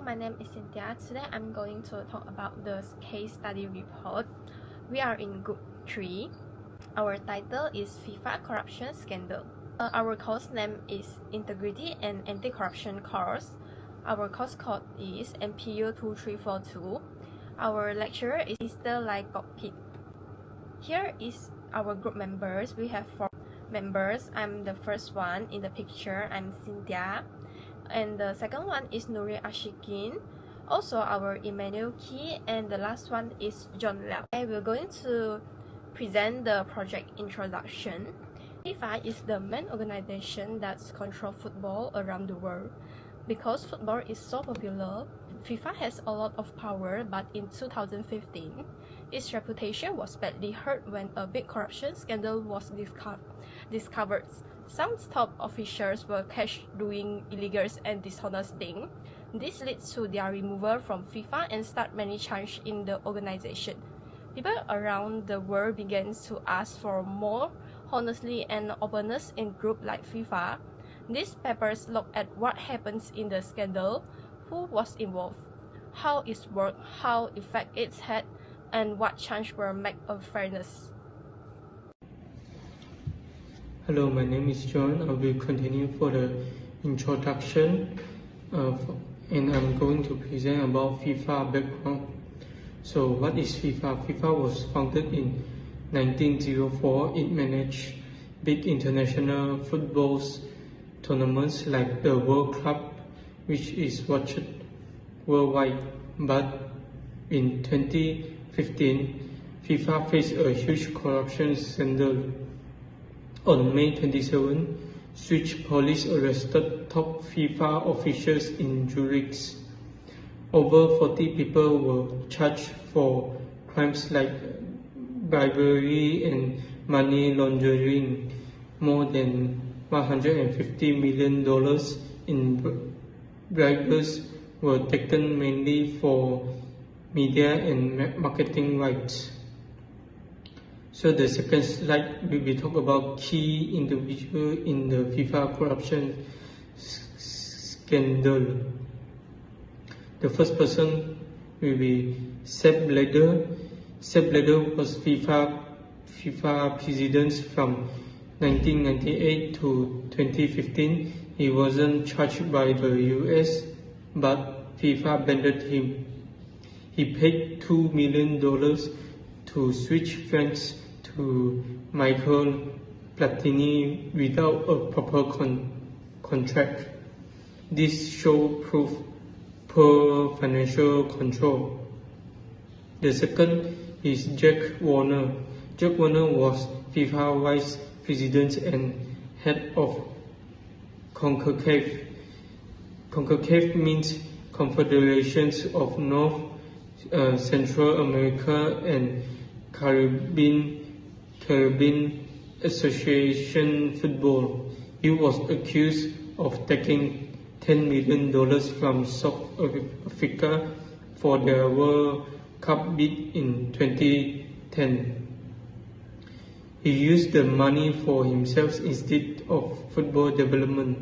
my name is Cynthia. Today I'm going to talk about the case study report. We are in Group 3. Our title is FIFA Corruption Scandal. Our course name is Integrity and Anti-Corruption course. Our course code is MPU2342. Our lecturer is Mr. Lai Pit. Here is our group members. We have 4 members. I'm the first one in the picture. I'm Cynthia. And the second one is Nuri Ashikin. Also our Emmanuel Key, and the last one is John Liao. We're going to present the project introduction. FIFA is the main organization that controls football around the world. Because football is so popular, FIFA has a lot of power, but in 2015, its reputation was badly hurt when a big corruption scandal was discovered. Some top officials were catched doing illegal and dishonest things. This leads to their removal from FIFA and start many changes in the organization. People around the world began to ask for more honesty and openness in groups like FIFA. These papers look at what happens in the scandal, who was involved, how it worked, how effect it had, and what changes were made of fairness. Hello, my name is John. I will continue for the introduction and I'm going to present about FIFA background. So what is FIFA? FIFA was founded in 1904. It managed big international football tournaments like the World Cup, which is watched worldwide. But in 2015, FIFA faced a huge corruption scandal. On May 27, Swiss police arrested top FIFA officials in Zurich. Over 40 people were charged for crimes like bribery and money laundering. More than $150 million in bribes were taken mainly for media and marketing rights. So the second slide, we will talk about key individuals in the FIFA corruption scandal. The first person will be Sepp Blatter. Sepp Blatter was FIFA president from 1998 to 2015. He wasn't charged by the US, but FIFA banned him. He paid $2 million to switch friends to Michael Platini without a proper contract. This shows poor financial control. The second is Jack Warner. Jack Warner was FIFA vice president and head of CONCACAF. CONCACAF means Confederations of North, Central America and Caribbean Association Football. He was accused of taking $10 million from South Africa for their World Cup bid in 2010. He used the money for himself instead of football development.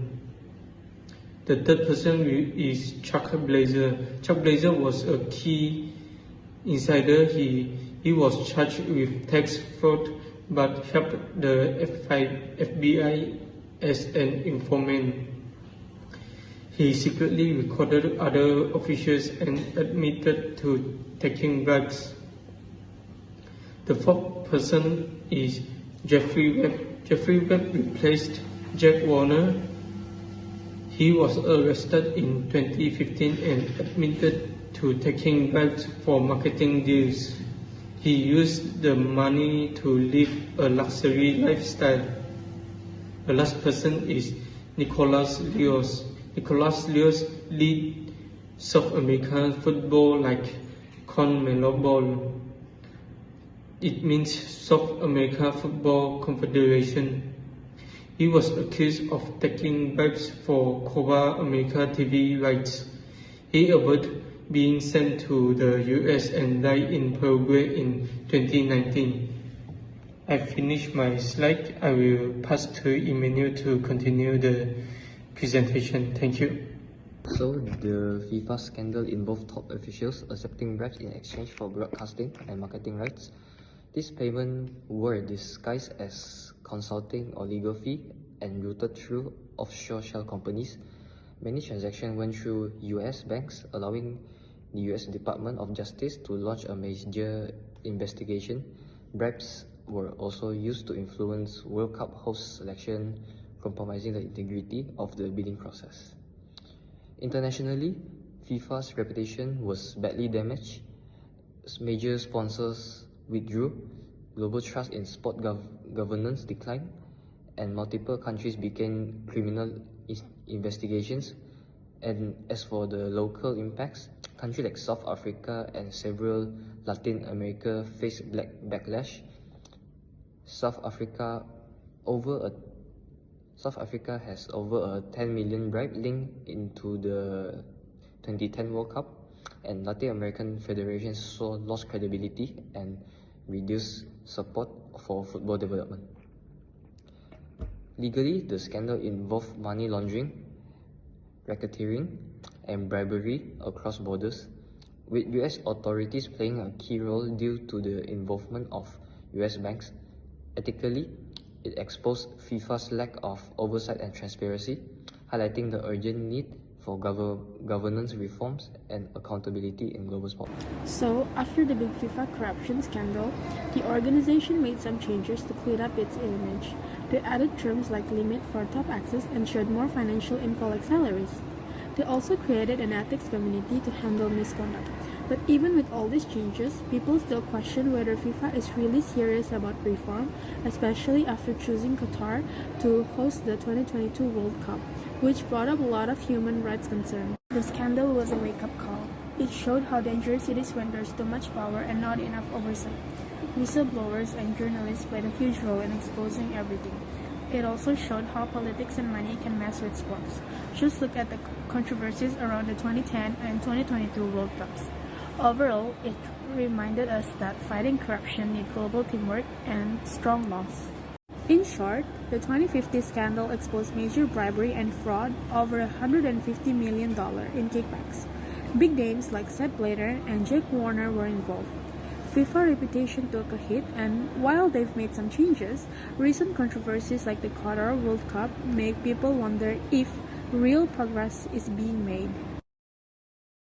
The third person is Chuck Blazer. Chuck Blazer was a key insider. He was charged with tax fraud but helped the FBI as an informant. He secretly recorded other officials and admitted to taking bribes. The fourth person is Jeffrey Webb. Jeffrey Webb replaced Jack Warner. He was arrested in 2015 and admitted to taking bribes for marketing deals. He used the money to live a luxury lifestyle. The last person is Nicolas Leos. Nicolas Leos lead South American football like CONMEBOL. It means South America Football Confederation. He was accused of taking bribes for Copa America TV rights. He avoided being sent to the US and died in Paraguay in 2019. I finished my slide. I will pass to Emmanuel to continue the presentation. Thank you. So, the FIFA scandal involved top officials accepting bribes in exchange for broadcasting and marketing rights. These payments were disguised as consulting or legal fee and routed through offshore shell companies. Many transactions went through US banks, allowing the US Department of Justice to launch a major investigation. Bribes were also used to influence World Cup host selection, compromising the integrity of the bidding process. Internationally, FIFA's reputation was badly damaged. Major sponsors withdrew, global trust in sport governance declined, and multiple countries began criminal investigations. And as for the local impacts, countries like South Africa and several Latin America faced backlash. South Africa has over a 10 million bribe linked into the 2010 World Cup, and Latin American federations lost credibility and reduced support for football development. Legally, the scandal involved money laundering, racketeering, and bribery across borders, with US authorities playing a key role due to the involvement of US banks. Ethically, it exposed FIFA's lack of oversight and transparency, highlighting the urgent need for governance reforms and accountability in global sport. So, after the big FIFA corruption scandal, the organization made some changes to clean up its image. They added terms like limit for top access and shared more financial info like salaries. They also created an ethics community to handle misconduct. But even with all these changes, people still question whether FIFA is really serious about reform, especially after choosing Qatar to host the 2022 World Cup, which brought up a lot of human rights concerns. The scandal was a wake-up call. It showed how dangerous it is when there's too much power and not enough oversight. Whistleblowers and journalists played a huge role in exposing everything. It also showed how politics and money can mess with sports. Just look at the controversies around the 2010 and 2022 World Cups. Overall, it reminded us that fighting corruption needs global teamwork and strong laws. In short, the 2050 scandal exposed major bribery and fraud, over $150 million in kickbacks. Big names like Sepp Blatter and Jake Warner were involved. FIFA reputation took a hit, and while they've made some changes, recent controversies like the Qatar World Cup make people wonder if real progress is being made.